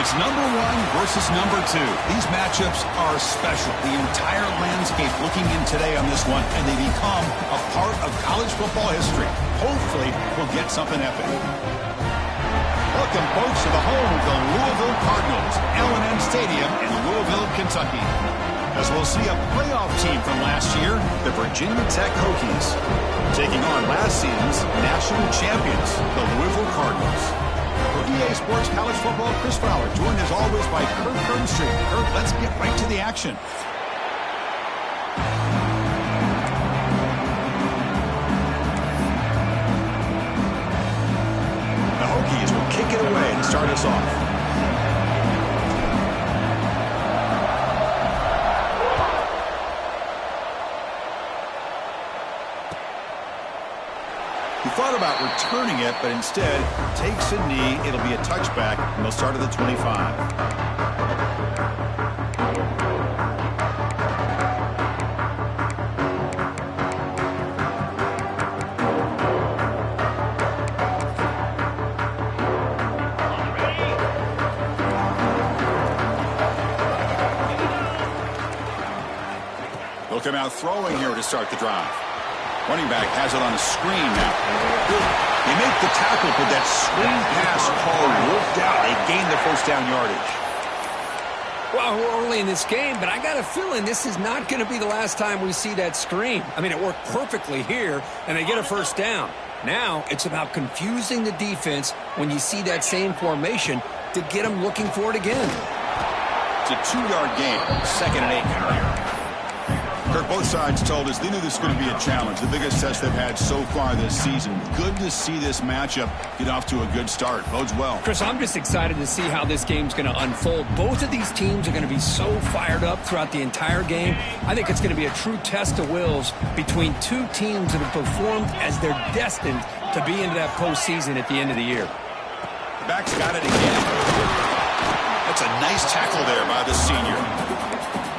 It's number 1 versus number 2. These matchups are special. The entire landscape looking in today on this one, and they become a part of college football history. Hopefully, we'll get something epic. Welcome, folks, to the home of the Louisville Cardinals, L&N Stadium in Louisville, Kentucky. As we'll see a playoff team from last year, the Virginia Tech Hokies, taking on last season's national champions, the Louisville Cardinals. For EA Sports College Football, Chris Fowler, joined as always by Kirk Herbstreit. Kirk, let's get right to the action. The Hokies will kick it away to start us off. He thought about returning it, but instead takes a knee. It'll be a touchback, and they'll start at the 25. They'll come out throwing here to start the drive. Running back has it on a screen now. They make the tackle, but that screen pass call worked out. They gained the first down yardage. Well, we're early in this game, but I got a feeling this is not going to be the last time we see that screen. I mean, it worked perfectly here, and they get a first down. Now it's about confusing the defense when you see that same formation to get them looking for it again. It's a 2-yard gain, 2nd and 8. Kirk, both sides told us they knew this was going to be a challenge, the biggest test they've had so far this season. Good to see this matchup get off to a good start. Bodes well. Chris, I'm just excited to see how this game's going to unfold. Both of these teams are going to be so fired up throughout the entire game. I think it's going to be a true test of wills between two teams that have performed as they're destined to be into that postseason at the end of the year. The back's got it again. That's a nice tackle there by the senior.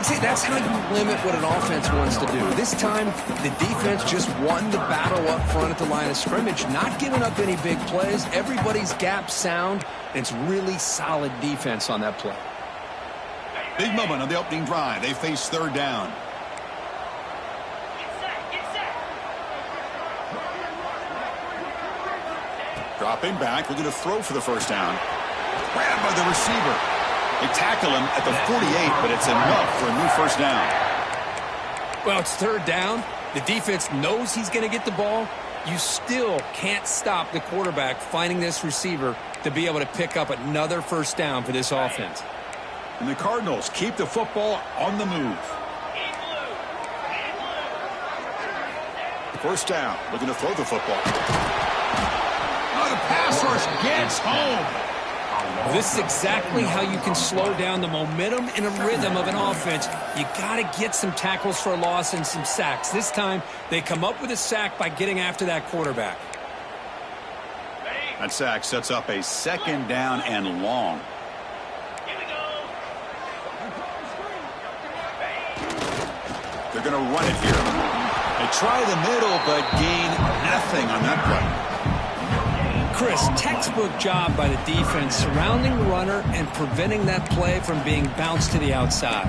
See, that's how you limit what an offense wants to do. This time, the defense just won the battle up front at the line of scrimmage, not giving up any big plays. Everybody's gap sound, and it's really solid defense on that play. Big moment on the opening drive. They face 3rd down. Dropping back, looking to throw for the first down. Grabbed by the receiver. They tackle him at the 48, but it's enough for a new first down. Well, it's 3rd down. The defense knows he's going to get the ball. You still can't stop the quarterback finding this receiver to be able to pick up another first down for this offense. And the Cardinals keep the football on the move. First down, looking to throw the football. Oh, the pass rush gets home. This is exactly how you can slow down the momentum and a rhythm of an offense. You got to get some tackles for a loss and some sacks. This time, they come up with a sack by getting after that quarterback. That sack sets up a 2nd down and long. They're going to run it here. They try the middle, but gain nothing on that play. Chris, textbook job by the defense surrounding the runner and preventing that play from being bounced to the outside.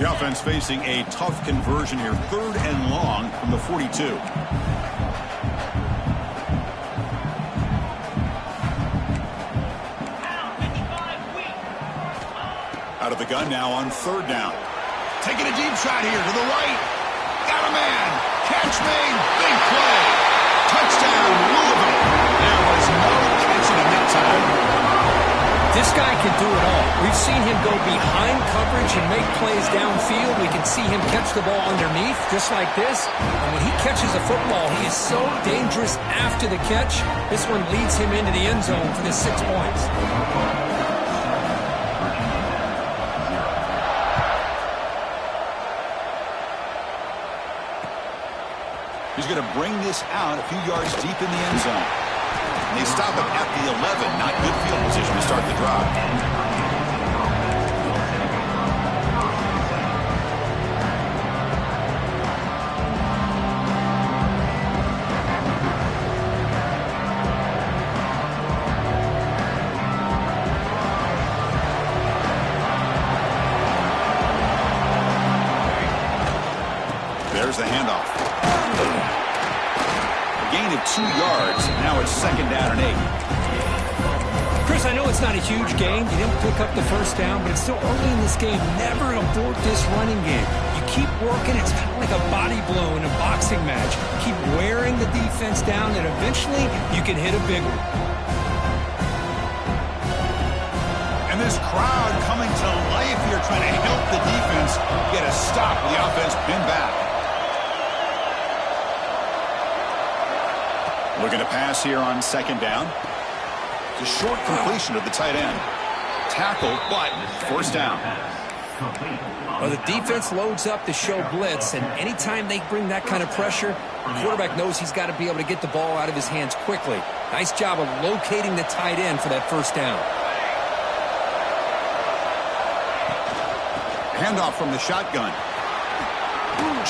The offense facing a tough conversion here. 3rd and long from the 42. Out of the gun now on 3rd down. Taking a deep shot here to the right. Got a man. Catch made. Big play. Touchdown, Louisville. There was no catching him that time. This guy can do it all. We've seen him go behind coverage and make plays downfield. We can see him catch the ball underneath, just like this. And when he catches a football, he is so dangerous after the catch. This one leads him into the end zone for the 6 points. He's going to bring this out a few yards deep in the end zone. And they stop him at the 11. Not good field position to start the drive. Here's the handoff. A gain of 2 yards. Now it's 2nd down and 8. Chris, I know it's not a huge gain. You didn't pick up the first down, but it's still early in this game. Never abort this running game. You keep working. It's kind of like a body blow in a boxing match. Keep wearing the defense down, and eventually you can hit a big one. And this crowd coming to life here, trying to help the defense get a stop with the offense pinned back. Looking to pass here on 2nd down. It's a short completion of the tight end. Tackle, but 1st down. Well, the defense loads up to show blitz, and anytime they bring that kind of pressure, the quarterback knows he's got to be able to get the ball out of his hands quickly. Nice job of locating the tight end for that 1st down. Handoff from the shotgun.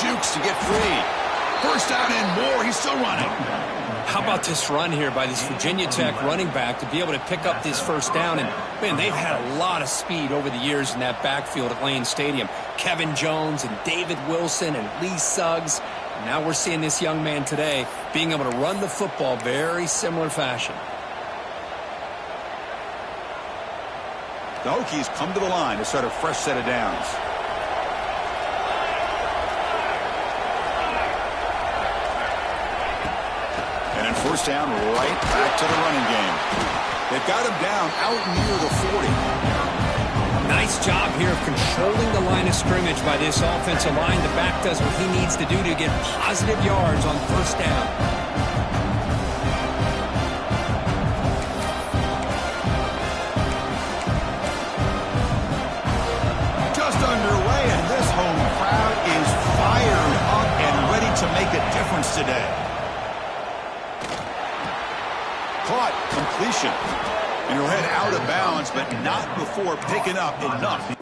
Jukes to get free. 1st down and more. He's still running. How about this run here by this Virginia Tech running back to be able to pick up this 1st down? And, man, they've had a lot of speed over the years in that backfield at Lane Stadium. Kevin Jones and David Wilson and Lee Suggs. And now we're seeing this young man today being able to run the football very similar fashion. The Hokies come to the line to start a fresh set of downs. And in 1st down, right back to the running game. They've got him down out near the 40. Nice job here of controlling the line of scrimmage by this offensive line. The back does what he needs to do to get positive yards on 1st down. Underway, and this home crowd is fired up and ready to make a difference today. Caught, completion, and he'll head out of bounds, but not before picking up enough.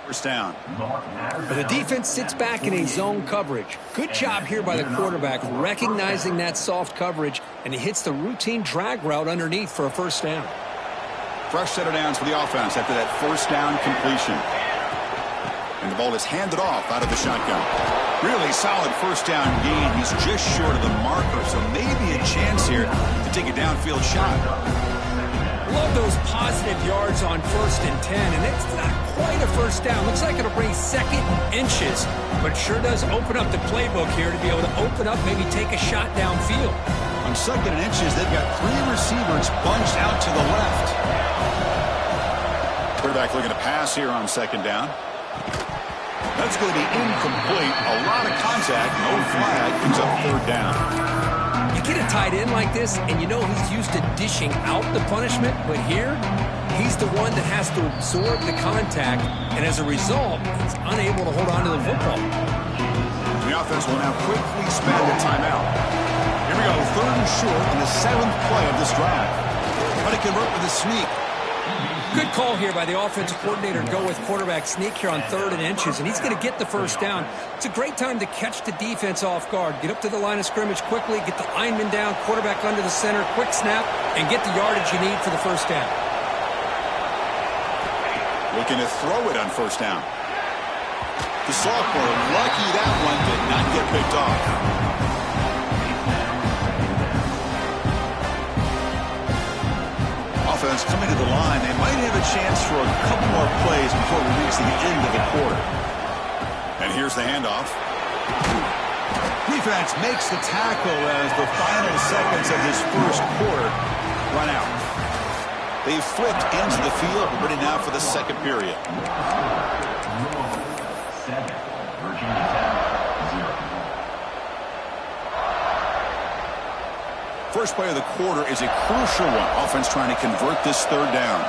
First down. But the defense sits back in a zone coverage. Good job here by the quarterback recognizing that soft coverage, and he hits the routine drag route underneath for a 1st down. Fresh set of downs for the offense after that 1st down completion. And the ball is handed off out of the shotgun. Really solid 1st down gain. He's just short of the marker, so maybe a chance here to take a downfield shot. Love those positive yards on 1st and 10, and it's not quite a 1st down. Looks like it'll bring 2nd inches, but it sure does open up the playbook here to be able to open up, maybe take a shot downfield. On 2nd and inches, they've got 3 receivers bunched out to the left. Quarterback looking to pass here on 2nd down. That's going to be incomplete. A lot of contact, no flag, brings up 3rd down. You get a tight end like this, and you know he's used to dishing out the punishment, but here, he's the one that has to absorb the contact, and as a result, he's unable to hold on to the football. The offense will now quickly spend a timeout. Here we go, 3rd and short in the 7th play of this drive. Try to convert with a sneak. Good call here by the offensive coordinator to go with quarterback sneak here on 3rd and inches, and he's going to get the 1st down. It's a great time to catch the defense off guard. Get up to the line of scrimmage quickly, get the lineman down, quarterback under the center, quick snap, and get the yardage you need for the 1st down. Looking to throw it on 1st down. The sophomore, lucky that one did not get picked off. Offense coming to the line. They might have a chance for a couple more plays before we reach the end of the quarter. here's the handoff. Defense makes the tackle as the final seconds of this first quarter run out. They've flipped into the field. We're ready now for the second period. First play of the quarter is a crucial one. Offense trying to convert this third down.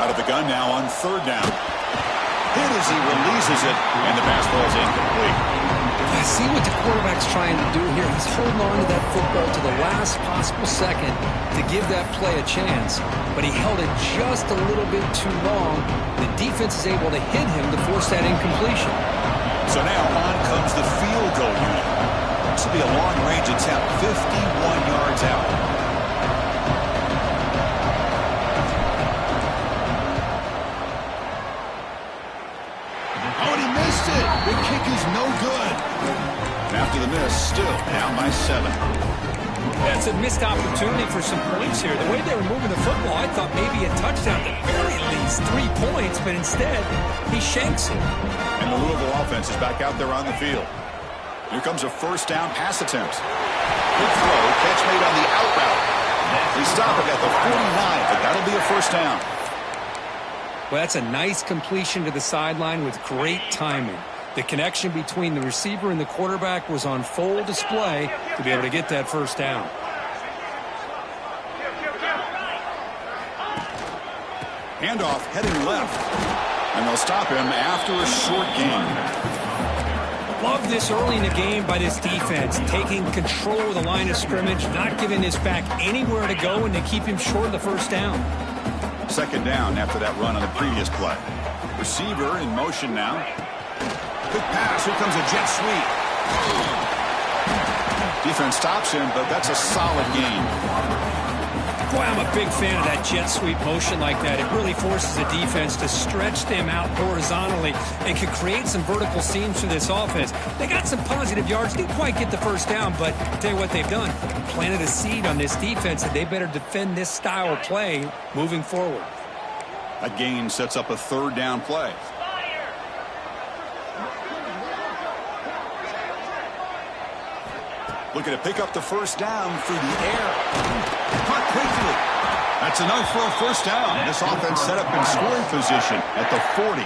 Out of the gun now on third down. Hit as he releases it, and the pass ball is incomplete. I see what the quarterback's trying to do here. He's holding on to that football to the last possible second to give that play a chance. But he held it just a little bit too long. The defense is able to hit him to force that incompletion. So now on comes the field goal unit. This will be a long-range attempt, 51 yards out. Oh, and he missed it. The kick is no good. After the miss, still down by 7. That's a missed opportunity for some points here. The way they were moving the football, I thought maybe a touchdown, at the very least 3 points, but instead, he shanks it. And the Louisville offense is back out there on the field. Here comes a first down pass attempt. Good throw, catch made on the out route. They stop it at the 49, but that'll be a first down. Well, that's a nice completion to the sideline with great timing. The connection between the receiver and the quarterback was on full display to be able to get that first down. Handoff heading left. And they'll stop him after a short gain. Love this early in the game by this defense, taking control of the line of scrimmage, not giving this back anywhere to go, and to keep him short of the first down. Second down after that run on the previous play. Receiver in motion now. Quick pass. Here comes a jet sweep. Defense stops him, but that's a solid gain. Boy, I'm a big fan of that jet sweep motion like that. It really forces the defense to stretch them out horizontally and can create some vertical seams for this offense. They got some positive yards. Didn't quite get the first down, but I'll tell you what they've done. Planted a seed on this defense that they better defend this style of play moving forward. That gain sets up a third down play. Looking to pick up the first down through the air. Caught quickly. That's enough for a first down. This offense set up in scoring position at the 40.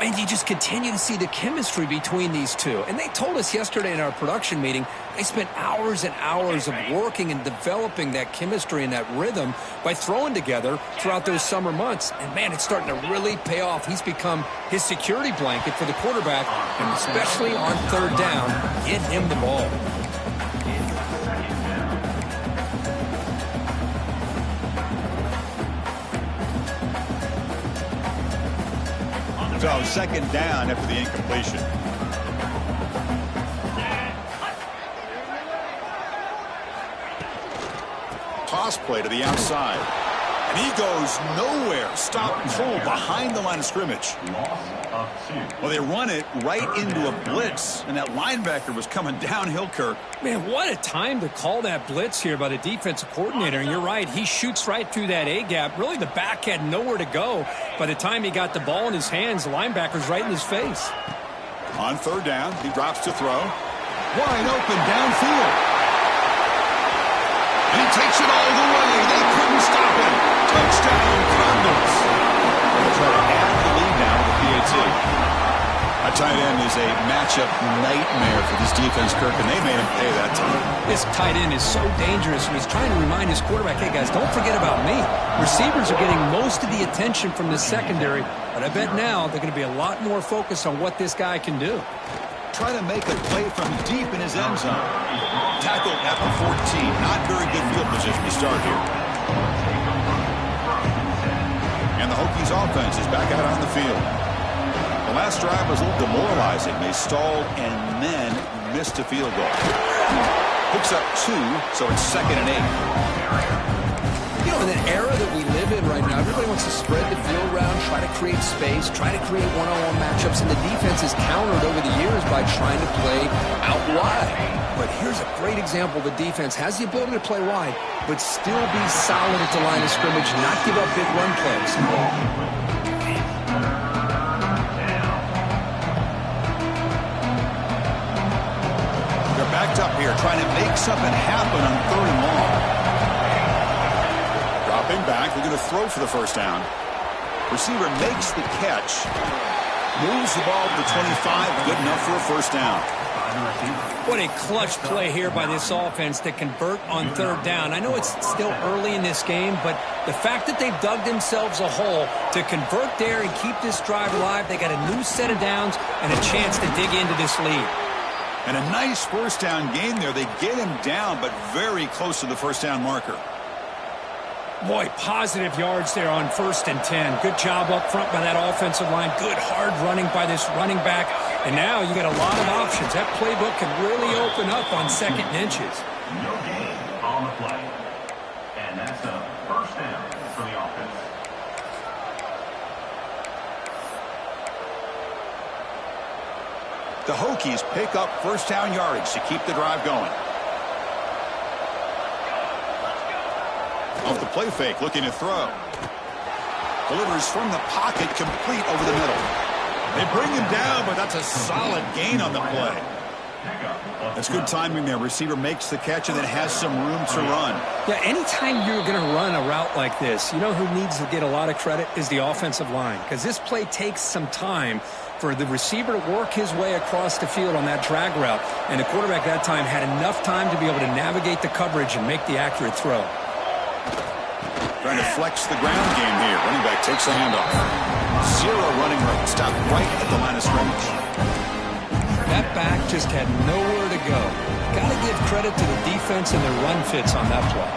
And you just continue to see the chemistry between these two. And they told us yesterday in our production meeting, they spent hours and hours of working and developing that chemistry and that rhythm by throwing together throughout those summer months. And, man, it's starting to really pay off. He's become his security blanket for the quarterback, and especially on third down, get him the ball. So second down after the incompletion. Toss play to the outside. And he goes nowhere. Stop and pull behind the line of scrimmage. Well, they run it right into a blitz, and that linebacker was coming downhill, Kirk. Man, what a time to call that blitz here by the defensive coordinator. And you're right, he shoots right through that A-gap. Really, the back had nowhere to go. By the time he got the ball in his hands, the linebacker's right in his face. On third down, he drops to throw. Wide open downfield. And he takes it all the way. They couldn't stop him. Touchdown, Cardinals. They'll try to add the lead now to the PAT. A tight end is a matchup nightmare for this defense, Kirk, and they made him pay that time. This tight end is so dangerous, and he's trying to remind his quarterback, hey, guys, don't forget about me. Receivers are getting most of the attention from the secondary, but I bet now they're going to be a lot more focused on what this guy can do. Try to make a play from deep in his end zone. Tackled at the 14. Not very good field position to start here. And the Hokies offense is back out on the field. The last drive was a little demoralizing. They stalled and then missed a field goal. Picks up 2, so it's 2nd and 8. You know, in the era that we live in right now, everybody wants to spread the field around, try to create space, try to create one-on-one matchups, and the defense has countered over the years by trying to play out wide. But here's a great example. The defense has the ability to play wide, but still be solid at the line of scrimmage, not give up big run plays. mixed up here, trying to make something happen on 3rd and long. Dropping back, they're going to throw for the first down. Receiver makes the catch. Moves the ball to the 25, good enough for a first down. What a clutch play here by this offense to convert on 3rd down. I know it's still early in this game, but the fact that they've dug themselves a hole to convert there and keep this drive alive, they got a new set of downs and a chance to dig into this lead. And a nice first down gain there. They get him down, but very close to the first down marker. Boy, positive yards there on 1st and 10. Good job up front by that offensive line. Good hard running by this running back. And now you got a lot of options. That playbook can really open up on 2nd and inches. No gain on the play. And that's a first down for the offense. The Hokies pick up first down yardage to keep the drive going. Off the play fake, looking to throw. Delivers from the pocket, complete over the middle. They bring him down, but that's a solid gain on the play. That's good timing there. Receiver makes the catch and then has some room to run. Yeah, anytime you're going to run a route like this, you know who needs to get a lot of credit is the offensive line, because this play takes some time for the receiver to work his way across the field on that drag route, and the quarterback that time had enough time to be able to navigate the coverage and make the accurate throw. Trying to flex the ground game here. Running back takes the handoff. 0 running right. Stopped right at the line of scrimmage. That back just had nowhere to go. Got to give credit to the defense and their run fits on that play.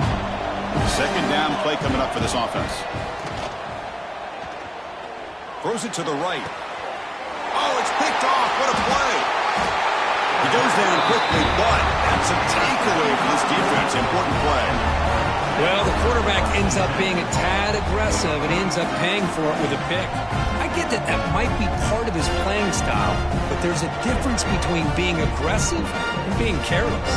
2nd down play coming up for this offense. Throws it to the right. Oh, it's picked off. What a play. He goes down quickly, but that's a takeaway for this defense. Important play. Well, the quarterback ends up being a tad aggressive and ends up paying for it with a pick. I get that that might be part of his playing style, but there's a difference between being aggressive and being careless.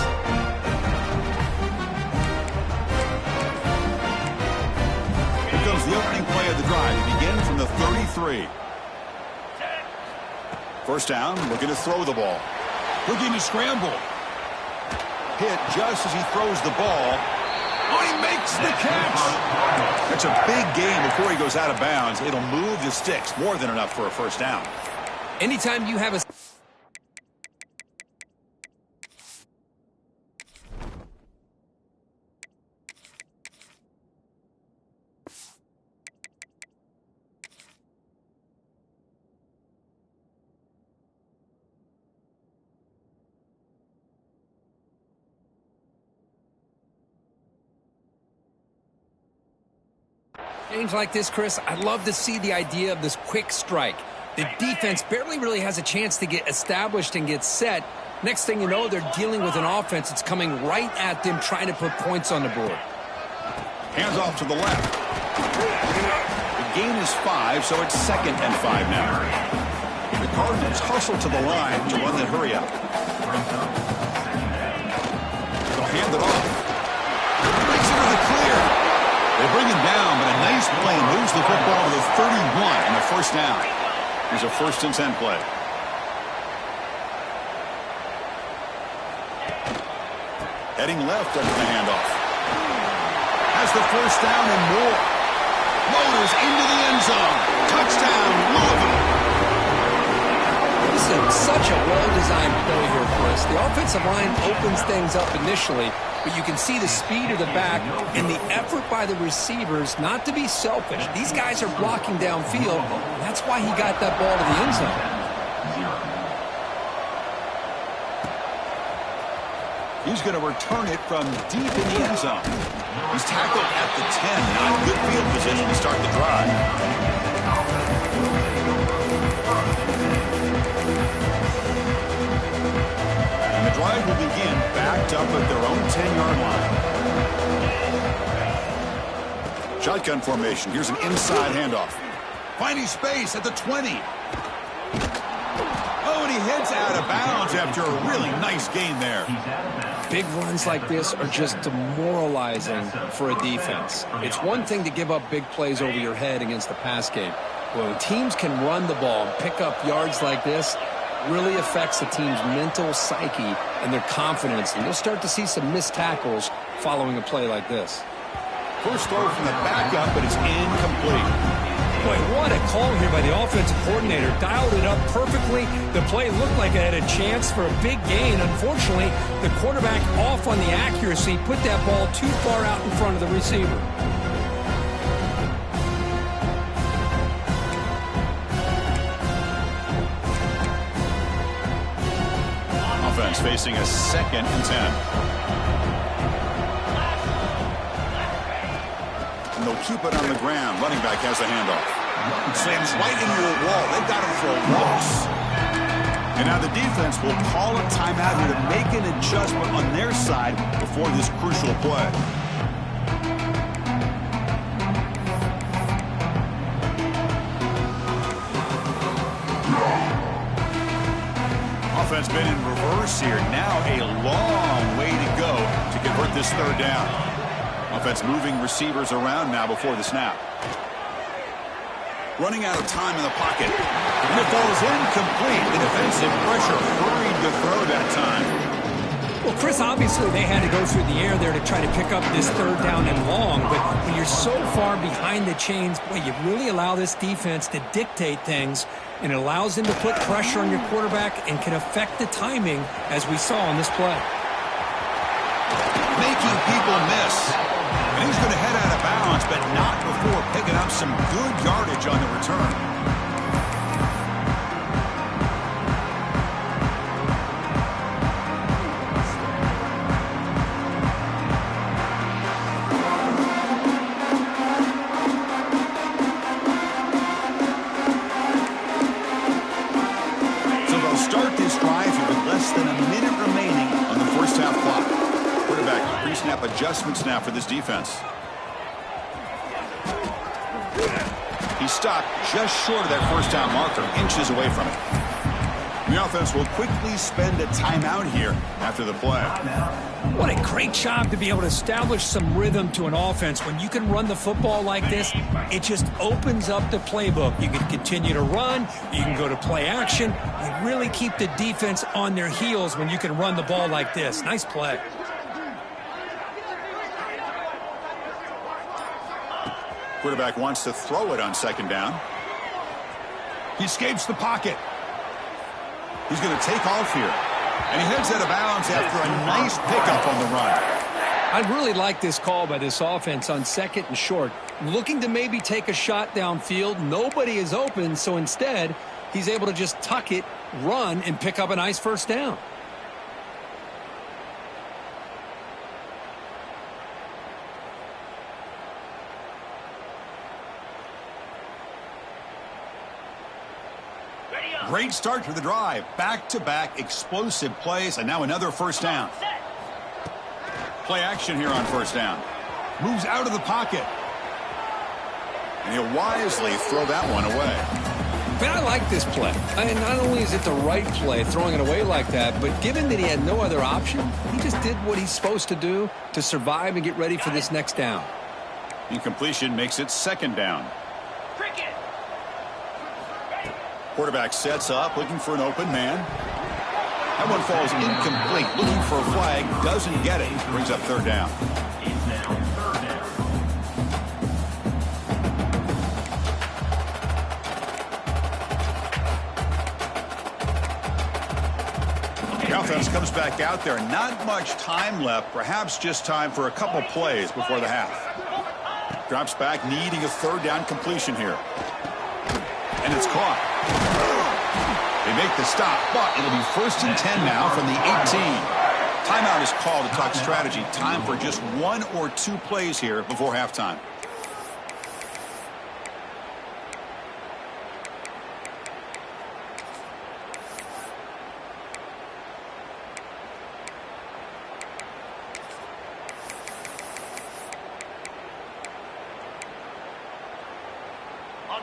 Here comes the opening play of the drive. It begins from the 33. First down, looking to throw the ball. Looking to scramble. Hit just as he throws the ball. Oh, he makes the catch. That's a big gain before he goes out of bounds. It'll move the sticks. More than enough for a first down. Anytime you have a... Games like this, Chris, I love to see the idea of this quick strike. The defense barely really has a chance to get established and get set. Next thing you know, they're dealing with an offense that's coming right at them, trying to put points on the board. Hands off to the left. The gain is 5, so it's 2nd and 5 now. The Cardinals hustle to the line to run that hurry up. They'll hand it off. Makes it to the clear. They bring him down, but a nice play moves the football to the 31 and a first down. Here's a 1st and 10 play. Heading left after the handoff. Has the first down and more. Motors into the end zone. Touchdown, Louisville. This is such a well-designed play here, Chris. The offensive line opens things up initially, but you can see the speed of the back and the effort by the receivers not to be selfish. These guys are blocking downfield. That's why he got that ball to the end zone. He's going to return it from deep in the end zone. He's tackled at the 10. Not good field position to start the drive. And the drive will begin backed up at their own 10-yard line. Shotgun formation. Here's an inside handoff. Finding space at the 20. Oh, and he heads out of bounds after a really nice gain there. Big runs like this are just demoralizing for a defense. It's one thing to give up big plays over your head against the pass game. When teams can run the ball and pick up yards like this, it really affects the team's mental psyche and their confidence, and you'll start to see some missed tackles following a play like this. First throw from the backup, but it's incomplete. Boy, what a call here by the offensive coordinator. Dialed it up perfectly. The play looked like it had a chance for a big gain. Unfortunately, the quarterback off on the accuracy, put that ball too far out in front of the receiver. Offense facing a 2nd and 10. And they'll keep it on the ground. Running back has a handoff. Slams right into a wall. They've got him for a loss. And now the defense will call a timeout here to make an adjustment on their side before this crucial play. Offense been in reverse here. Now a long way to go to convert this 3rd down. Offense moving receivers around now before the snap. Running out of time in the pocket. And it falls incomplete. The defensive pressure hurried to throw that time. Well, Chris, obviously they had to go through the air there to try to pick up this 3rd down and long, but when you're so far behind the chains, boy, you really allow this defense to dictate things, and it allows them to put pressure on your quarterback and can affect the timing, as we saw on this play. Making people miss. And he's going to head out of bounds, but not before picking up some good yardage on the return. So they'll start this drive here with less than a minute remaining on the first half clock. Quarterback pre-snap adjustment snap for this defense. He stopped just short of that first down marker, inches away from it. The offense will quickly spend a timeout here after the play. What a great job to be able to establish some rhythm to an offense. When you can run the football like this, it just opens up the playbook. You can continue to run. You can go to play action. You really keep the defense on their heels when you can run the ball like this. Nice play. Quarterback wants to throw it on 2nd down. He escapes the pocket. He's going to take off here. And he heads out of bounds after a nice pickup on the run. I really like this call by this offense on 2nd and short. Looking to maybe take a shot downfield. Nobody is open, so instead, he's able to just tuck it, run, and pick up a nice 1st down. Great start to the drive. Back-to-back explosive plays, and now another 1st down. Play action here on 1st down. Moves out of the pocket. And he'll wisely throw that one away. But I like this play. And not only is it the right play, throwing it away like that, but given that he had no other option, he just did what he's supposed to do to survive and get ready for this next down. Incompletion makes it 2nd down. Quarterback sets up, looking for an open man. That one falls incomplete. Looking for a flag, doesn't get it. Brings up 3rd down. It's now 3rd down. The offense comes back out there. Not much time left. Perhaps just time for a couple plays before the half. Drops back, needing a 3rd down completion here. And it's caught. They make the stop, but it'll be 1st and 10 now from the 18. Timeout is called to talk strategy. Time for just 1 or 2 plays here before halftime.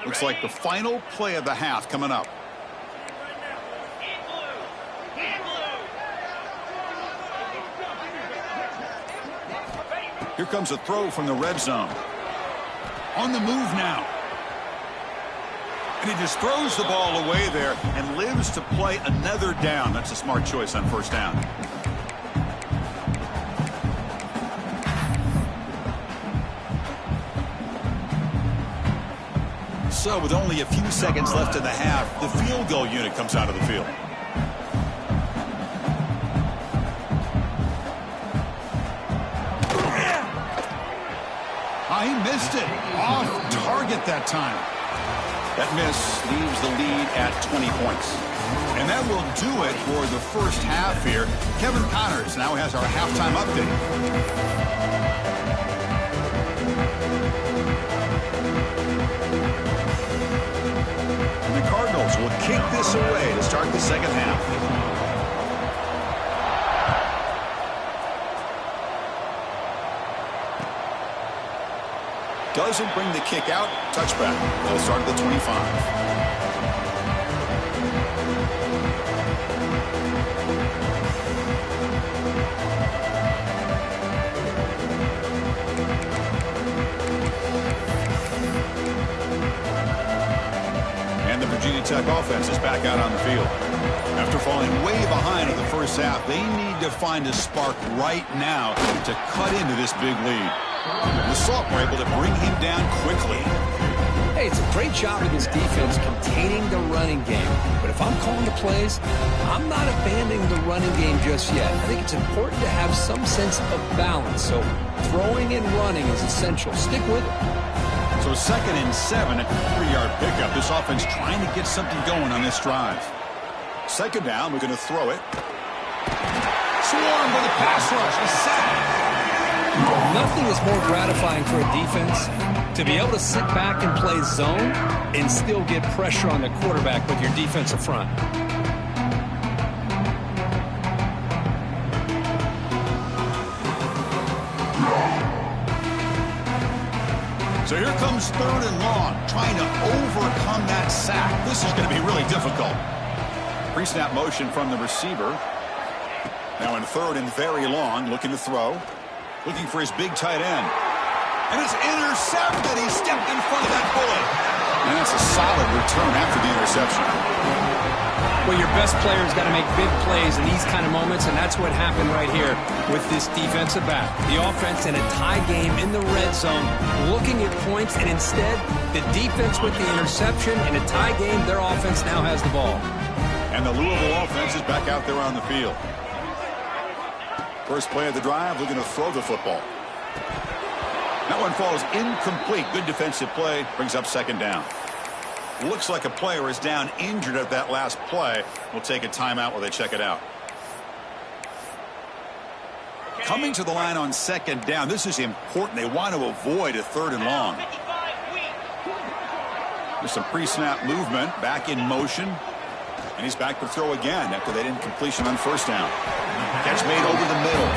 Looks like the final play of the half coming up. Here comes a throw from the red zone. On the move now. And he just throws the ball away there and lives to play another down. That's a smart choice on 1st down. So with only a few seconds left in the half, the field goal unit comes out of the field. He missed it. Off target that time. That miss leaves the lead at 20 points. And that will do it for the first half here. Kevin Connors now has our halftime update. And the Cardinals will kick this away to start the second half. Doesn't bring the kick out. Touchback. They'll start at the 25. And the Virginia Tech offense is back out on the field. After falling way behind in the first half, they need to find a spark right now to cut into this big lead. The Salt were able to bring him down quickly. Hey, it's a great job of this defense containing the running game. But if I'm calling the plays, I'm not abandoning the running game just yet. I think it's important to have some sense of balance. So throwing and running is essential. Stick with it. So 2nd and 7 at the 3-yard pickup. This offense trying to get something going on this drive. 2nd down, we're going to throw it. Swarmed with a pass rush. A sack. Nothing is more gratifying for a defense to be able to sit back and play zone and still get pressure on the quarterback with your defensive front. So here comes 3rd and long, trying to overcome that sack. This is going to be really difficult. Pre-snap motion from the receiver. Now in 3rd and very long, looking to throw. Looking for his big tight end. And it's intercepted. He stepped in front of that bullet. And that's a solid return after the interception. Well, your best player's got to make big plays in these kind of moments, and that's what happened right here with this defensive back. The offense in a tie game in the red zone, looking at points, and instead, the defense with the interception. In a tie game, their offense now has the ball. And the Louisville offense is back out there on the field. First play of the drive, looking to throw the football. That one falls incomplete. Good defensive play, brings up 2nd down. Looks like a player is down injured at that last play. We'll take a timeout while they check it out. Coming to the line on 2nd down, this is important. They want to avoid a 3rd and long. There's some pre-snap movement, back in motion. And he's back to throw again after that incompletion on 1st down. Catch made over the middle.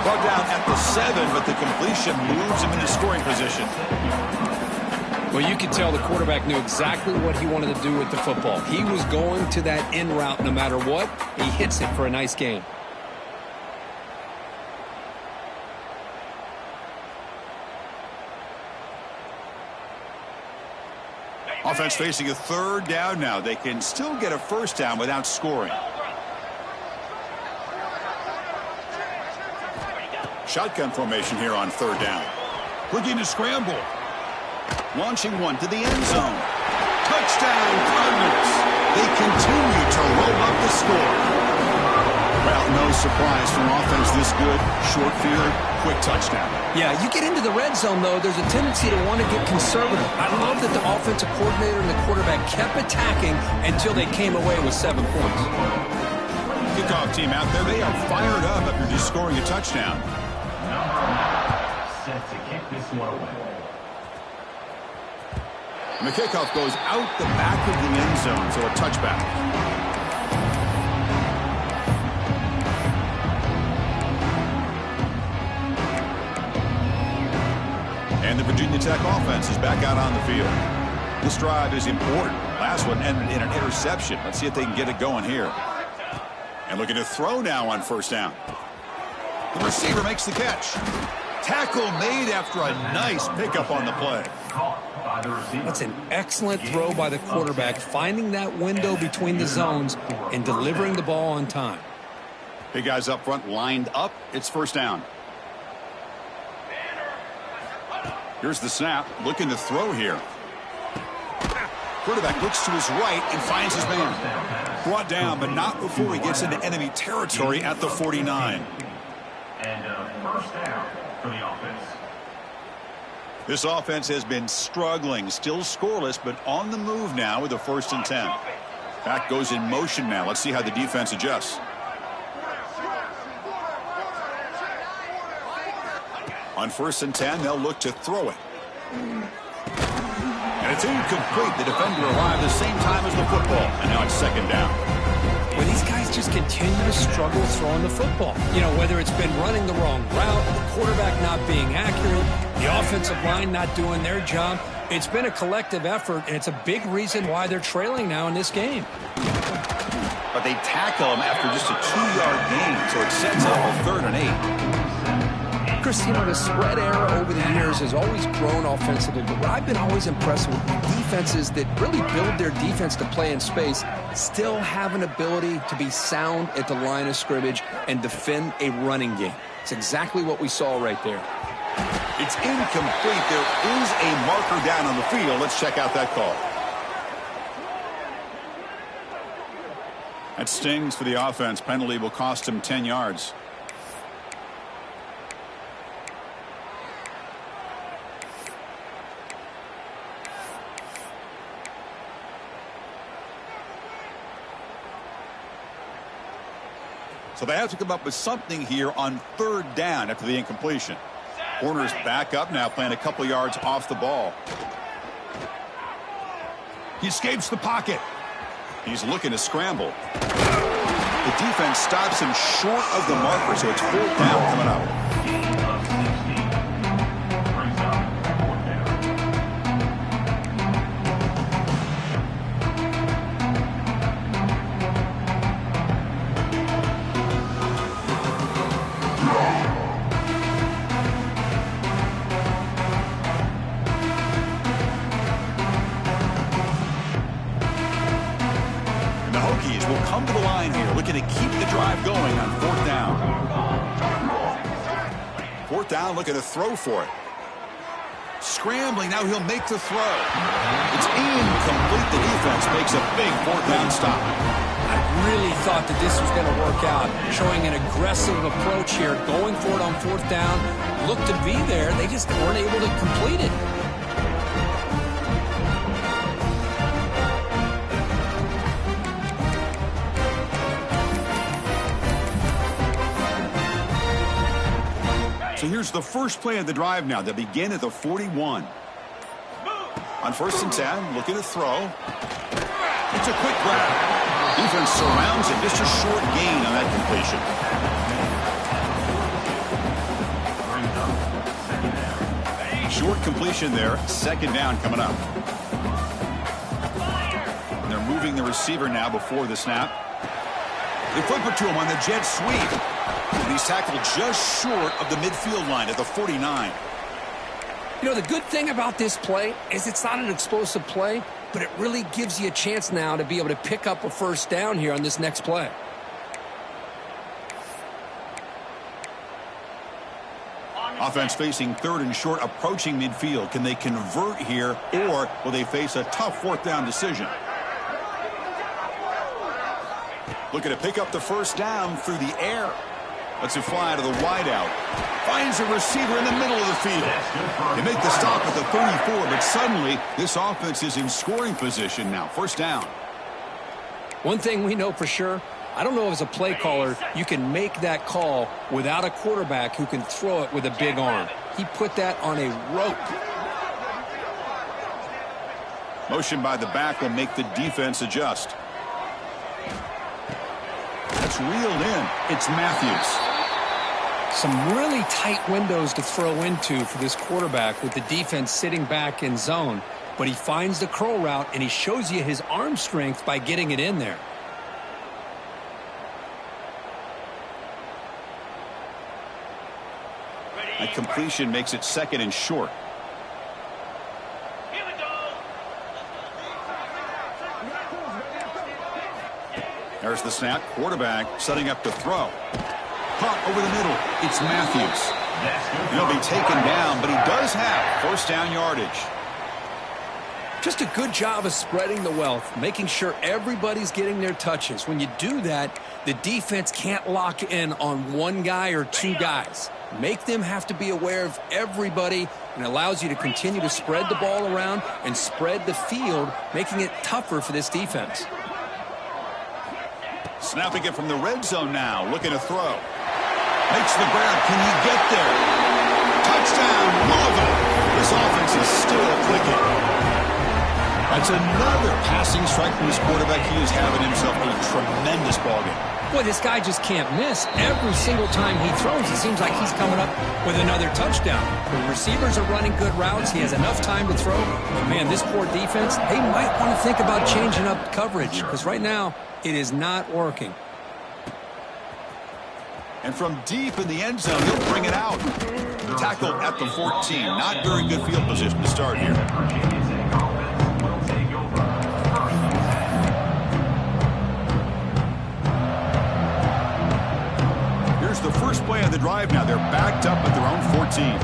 Brought down at the 7, but the completion moves him into scoring position. Well, you could tell the quarterback knew exactly what he wanted to do with the football. He was going to that in route no matter what. He hits it for a nice gain. Offense facing a 3rd down now. They can still get a 1st down without scoring. Shotgun formation here on 3rd down. Looking to scramble. Launching one to the end zone. Touchdown, Cardinals. They continue to roll up the score. Well, no surprise from offense this good. Short field, quick touchdown. Yeah, you get into the red zone, though, there's a tendency to want to get conservative. I love that the offensive coordinator and the quarterback kept attacking until they came away with 7 points. Kickoff team out there, they are fired up after just scoring a touchdown. Set to kick this one away. And the kickoff goes out the back of the end zone, so a touchback. And the Virginia Tech offense is back out on the field. This drive is important. Last one ended in an interception. Let's see if they can get it going here. And looking to throw now on 1st down. The receiver makes the catch. Tackle made after a nice pickup on the play. That's an excellent throw by the quarterback, finding that window between the zones and delivering the ball on time. Big guys up front lined up. It's 1st down. Here's the snap. Looking to throw here. Quarterback looks to his right and finds his man. Brought down, but not before he gets into enemy territory at the 49. And first down for the offense. This offense has been struggling, still scoreless, but on the move now with a 1st and 10. Back goes in motion now. Let's see how the defense adjusts. On 1st and 10, they'll look to throw it. And it's incomplete. The defender arrived the same time as the football. And now it's 2nd down. Well, these guys just continue to struggle throwing the football. You know, whether it's been running the wrong route, the quarterback not being accurate, the offensive line not doing their job. It's been a collective effort, and it's a big reason why they're trailing now in this game. But they tackle him after just a 2-yard gain, so it sets up a 3rd and 8. Chris, you know, the spread era over the years has always grown offensively, but what I've been always impressed with defenses that really build their defense to play in space still have an ability to be sound at the line of scrimmage and defend a running game. It's exactly what we saw right there. It's incomplete. There is a marker down on the field. Let's check out that call. That stings for the offense. Penalty will cost him 10 yards. So they have to come up with something here on 3rd down after the incompletion. Corners back up now, playing a couple yards off the ball. He escapes the pocket. He's looking to scramble. The defense stops him short of the marker, so it's 4th down coming up. Come to the line here, looking to keep the drive going on 4th down. 4th down, looking to throw for it. Scrambling, now he'll make the throw. It's incomplete. The defense makes a big 4th down stop. I really thought that this was going to work out, showing an aggressive approach here, going for it on 4th down. Looked to be there, they just weren't able to complete it. So here's the first play of the drive now. They begin at the 41. On 1st and 10, looking to throw. It's a quick grab. Defense surrounds it. Just a short gain on that completion. Short completion there. 2nd down coming up. And they're moving the receiver now before the snap. They flip it to him on the jet sweep. And he's tackled just short of the midfield line at the 49. You know, the good thing about this play is it's not an explosive play, but it really gives you a chance now to be able to pick up a 1st down here on this next play. Offense facing 3rd and short, approaching midfield. Can they convert here, or will they face a tough 4th down decision? Looking to pick up the 1st down through the air. Lets it fly to the wideout. Finds a receiver in the middle of the field. They make the stop at the 34, but suddenly this offense is in scoring position now. 1st down. One thing we know for sure, I don't know as a play caller, you can make that call without a quarterback who can throw it with a big arm. He put that on a rope. Motion by the back will make the defense adjust. That's reeled in. It's Matthews. Some really tight windows to throw into for this quarterback with the defense sitting back in zone. But he finds the curl route, and he shows you his arm strength by getting it in there. That completion makes it 2nd and short. There's the snap. Quarterback setting up to throw. Pump over the middle. It's Matthews. He'll be taken down, but he does have 1st down yardage. Just a good job of spreading the wealth, making sure everybody's getting their touches. When you do that, the defense can't lock in on one guy or two guys. Make them have to be aware of everybody, and allows you to continue to spread the ball around and spread the field, making it tougher for this defense. Snapping it from the red zone now, looking to throw. Makes the grab. Can he get there? Touchdown, Louisville. This offense is still clicking. That's another passing strike from his quarterback. He is having himself a tremendous ballgame. Boy, this guy just can't miss. Every single time he throws, it seems like he's coming up with another touchdown. The receivers are running good routes. He has enough time to throw. But, man, this poor defense, they might want to think about changing up coverage because right now it is not working. And from deep in the end zone, he'll bring it out. Tackled at the 14. Not very good field position to start here. Here's the first play of the drive now. They're backed up at their own 14.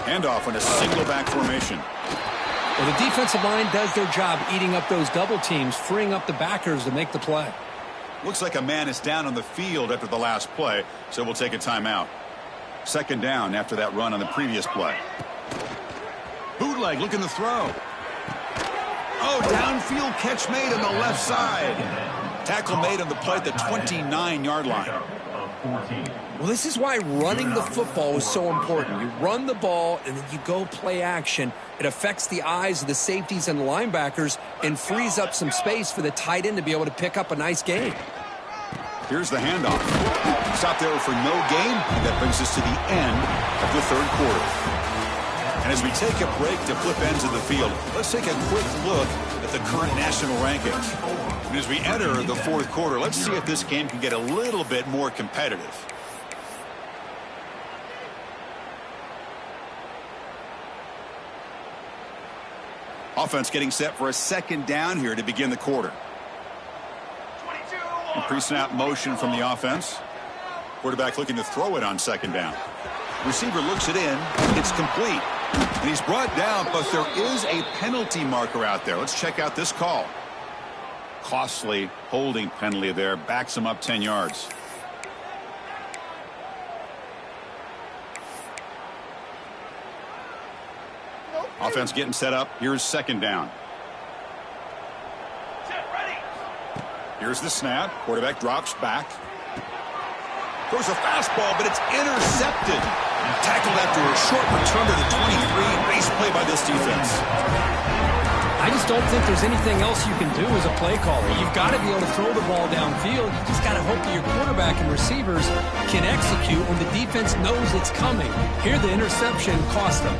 Handoff in a single back formation. Well, the defensive line does their job eating up those double teams, freeing up the backers to make the play. Looks like a man is down on the field after the last play, so we'll take a timeout. Second down after that run on the previous play. Bootleg looking to throw. Oh, downfield catch made on the left side. Tackle made on the play at the 29-yard line. Well, this is why running the football is so important. You run the ball, and then you go play action. It affects the eyes of the safeties and the linebackers and frees up some space for the tight end to be able to pick up a nice gain. Here's the handoff. Stop there for no gain, and that brings us to the end of the third quarter. And as we take a break to flip ends of the field, let's take a quick look at the current national rankings. And as we enter the fourth quarter, let's see if this game can get a little bit more competitive. Offense getting set for a second down here to begin the quarter. Pre-snap motion from the offense. Quarterback looking to throw it on second down. Receiver looks it in. It's complete. And he's brought down, but there is a penalty marker out there. Let's check out this call. Costly holding penalty there. Backs him up 10 yards. Offense getting set up. Here's second down. Here's the snap. Quarterback drops back. Throws a fastball, but it's intercepted. Tackled after a short return to the 23. Base play by this defense. I just don't think there's anything else you can do as a play caller. You've got to be able to throw the ball downfield. You just got to hope that your quarterback and receivers can execute when the defense knows it's coming. Here, the interception cost them.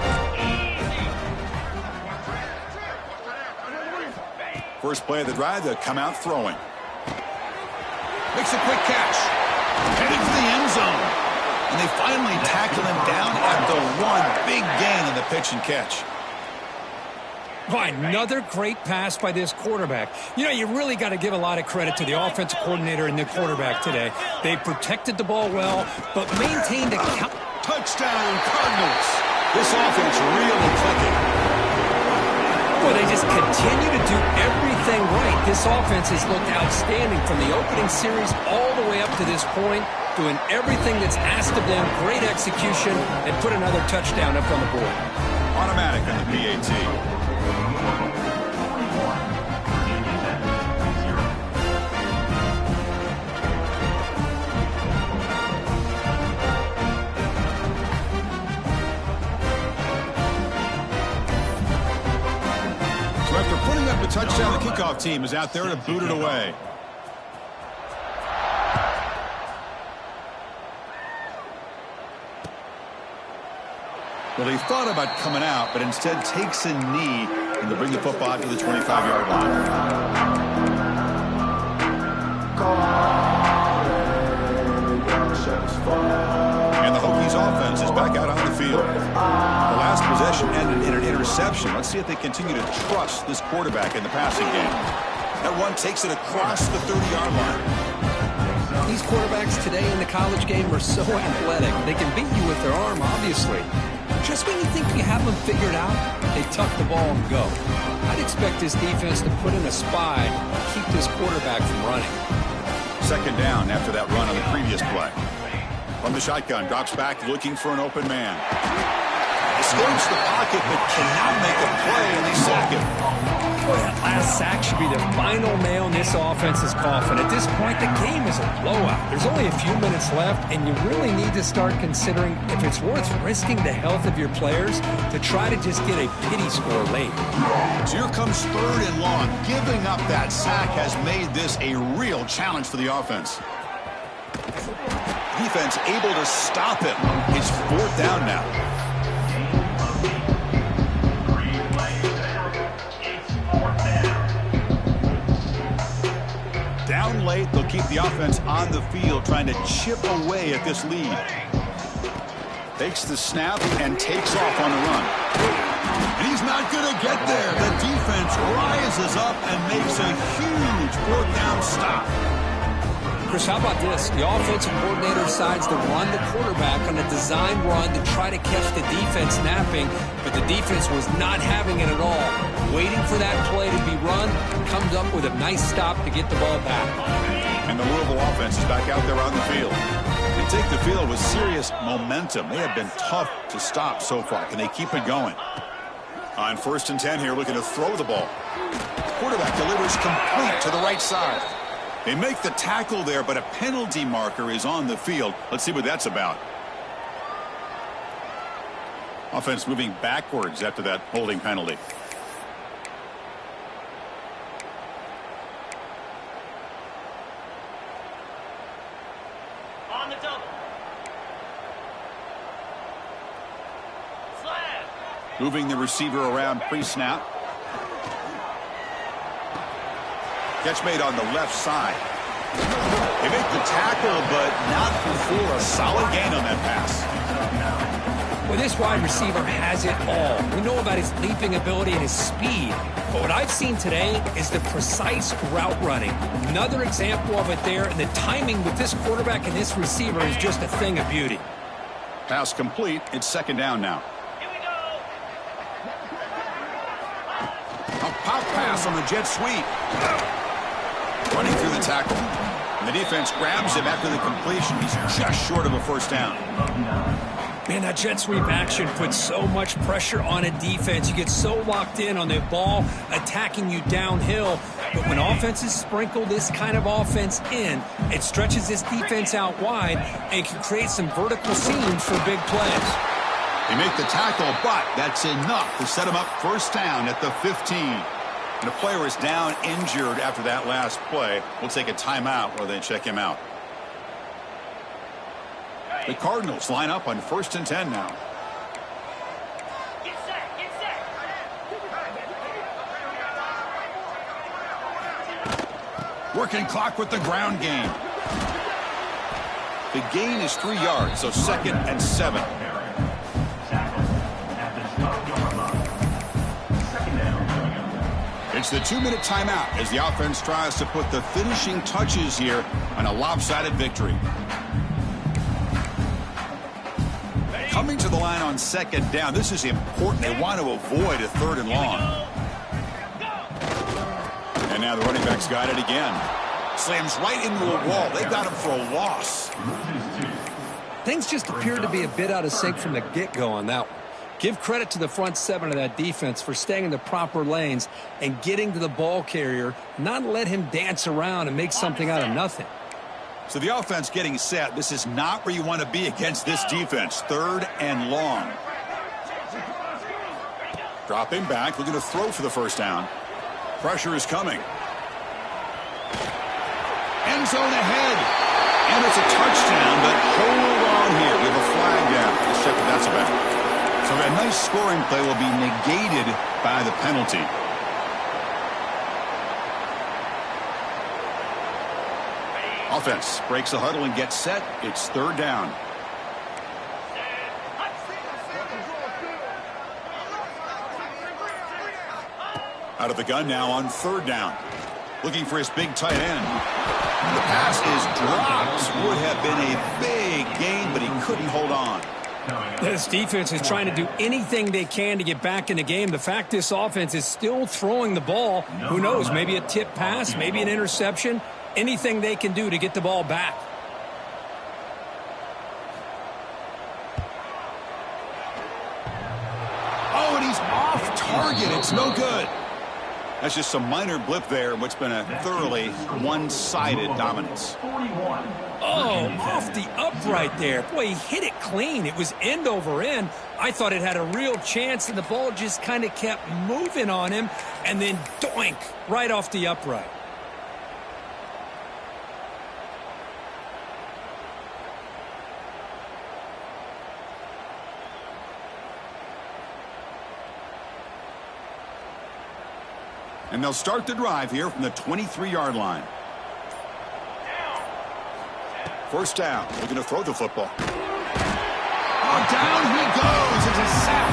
First play of the drive, they'll come out throwing. Makes a quick catch. Headed for the end zone. And they finally tackle him down at the one. Big gain in the pitch and catch. Another great pass by this quarterback. You know, you really got to give a lot of credit to the offensive coordinator and the quarterback today. They protected the ball well, but maintained a count. Touchdown, Cardinals. This offense really clicking. Well, they just continue to do everything right. This offense has looked outstanding from the opening series all the way up to this point, doing everything that's asked of them, great execution, and put another touchdown up on the board. Automatic on the PAT. Touchdown, the kickoff team is out there to boot it away. Well, he thought about coming out, but instead takes a knee and to bring the football out to the 25-yard line. And the Hokies offense is back out on the field. The last possession ended in an interception. Let's see if they continue to trust this quarterback in the passing game. That one takes it across the 30-yard line. These quarterbacks today in the college game are so athletic. They can beat you with their arm, obviously. Just when you think you have them figured out, they tuck the ball and go. I'd expect this defense to put in a spy and keep this quarterback from running. Second down after that run on the previous play. From the shotgun, drops back looking for an open man. Escapes the pocket but cannot make a play, and they sack him. Boy, that last sack should be the final nail in this offense's coffin. At this point, the game is a blowout. There's only a few minutes left, and you really need to start considering if it's worth risking the health of your players to try to just get a pity score late. So here comes third and long. Giving up that sack has made this a real challenge for the offense. Defense able to stop him. It's fourth down now. Down late, they'll keep the offense on the field trying to chip away at this lead. Takes the snap and takes off on the run. And he's not going to get there. The defense rises up and makes a huge fourth down stop. Chris, how about this? The offensive coordinator decides to run the quarterback on a design run to try to catch the defense napping, but the defense was not having it at all. Waiting for that play to be run, comes up with a nice stop to get the ball back. And the Louisville offense is back out there on the field. They take the field with serious momentum. They have been tough to stop so far. Can they keep it going? On 1st and 10 here, looking to throw the ball. Quarterback delivers complete to the right side. They make the tackle there, but a penalty marker is on the field. Let's see what that's about. Offense moving backwards after that holding penalty. On the double. Slam. Moving the receiver around pre-snap. Catch made on the left side. They make the tackle, but not before a solid gain on that pass. Well, this wide receiver has it all. We know about his leaping ability and his speed. But what I've seen today is the precise route running. Another example of it there, and the timing with this quarterback and this receiver is just a thing of beauty. Pass complete. It's second down now. Here we go. A pop pass on the jet sweep. Running through the tackle. And the defense grabs him after the completion. He's just short of a first down. Man, that jet sweep action puts so much pressure on a defense. You get so locked in on the ball attacking you downhill. But when offenses sprinkle this kind of offense in, it stretches this defense out wide and can create some vertical seams for big plays. They make the tackle, but that's enough to set him up first down at the 15. And the player is down injured after that last play. We'll take a timeout while they check him out. The Cardinals line up on 1st and 10 now. Get set. Get set. Working clock with the ground game. The gain is 3 yards, so 2nd and 7. It's the 2-minute timeout as the offense tries to put the finishing touches here on a lopsided victory. Coming to the line on 2nd down. This is important. They want to avoid a 3rd and long. And now the running back's got it again. Slams right into a wall. They got him for a loss. Things just appeared to be a bit out of sync from the get-go on that one. Give credit to the front 7 of that defense for staying in the proper lanes and getting to the ball carrier, not let him dance around and make something out of nothing. So the offense getting set. This is not where you want to be against this defense. 3rd and long. Dropping back, looking to throw for the first down. Pressure is coming. End zone ahead. And it's a touchdown, but hold on here. We have a flag down. Let's check what that's about. So a nice scoring play will be negated by the penalty. Offense breaks the huddle and gets set. It's 3rd down. Out of the gun now on 3rd down. Looking for his big tight end. The pass is dropped. Would have been a big gain, but he couldn't hold on. coming up. This defense is trying to do anything they can to get back in the game. The fact this offense is still throwing the ball, who knows, maybe a tip pass, maybe an interception, anything they can do to get the ball back. Oh, and he's off target. It's no good. That's just some minor blip there in what's been a thoroughly one-sided dominance. 41. Oh, off the upright there. Boy, he hit it clean. It was end over end. I thought it had a real chance, and the ball just kind of kept moving on him, and then doink, right off the upright. And they'll start the drive here from the 23-yard line. First down. Looking to throw the football. Oh, down he goes. It's a sack.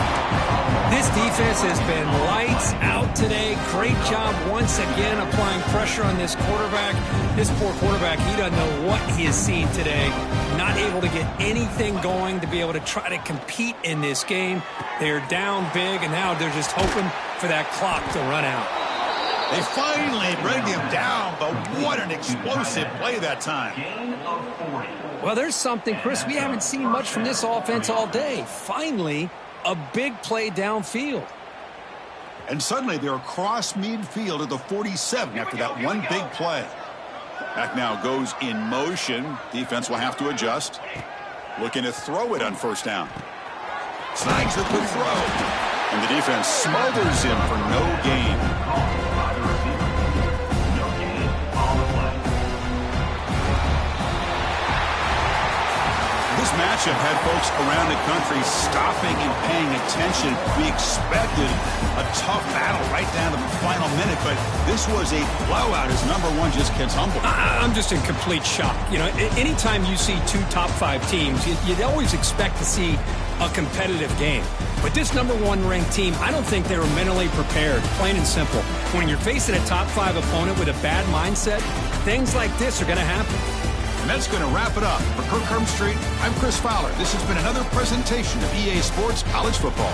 This defense has been lights out today. Great job once again applying pressure on this quarterback. This poor quarterback, he doesn't know what he has seen today. Not able to get anything going to be able to try to compete in this game. They're down big, and now they're just hoping for that clock to run out. They finally bring him down, but what an explosive play that time. Gain of 40. Well, there's something, Chris, we haven't seen much from this offense all day. Finally, a big play downfield. And suddenly they're across midfield at the 47 after that one big play. Back now goes in motion. Defense will have to adjust. Looking to throw it on first down. Snags the quick throw. And the defense smothers him for no gain. This matchup had folks around the country stopping and paying attention. We expected a tough battle right down to the final minute, but this was a blowout as number one just gets humbled. I'm just in complete shock. You know, anytime you see two top five teams, you'd always expect to see a competitive game. But this number one ranked team, I don't think they were mentally prepared, plain and simple. When you're facing a top five opponent with a bad mindset, things like this are going to happen. And that's going to wrap it up. For Kirk Herbstreit, I'm Chris Fowler. This has been another presentation of EA Sports College Football.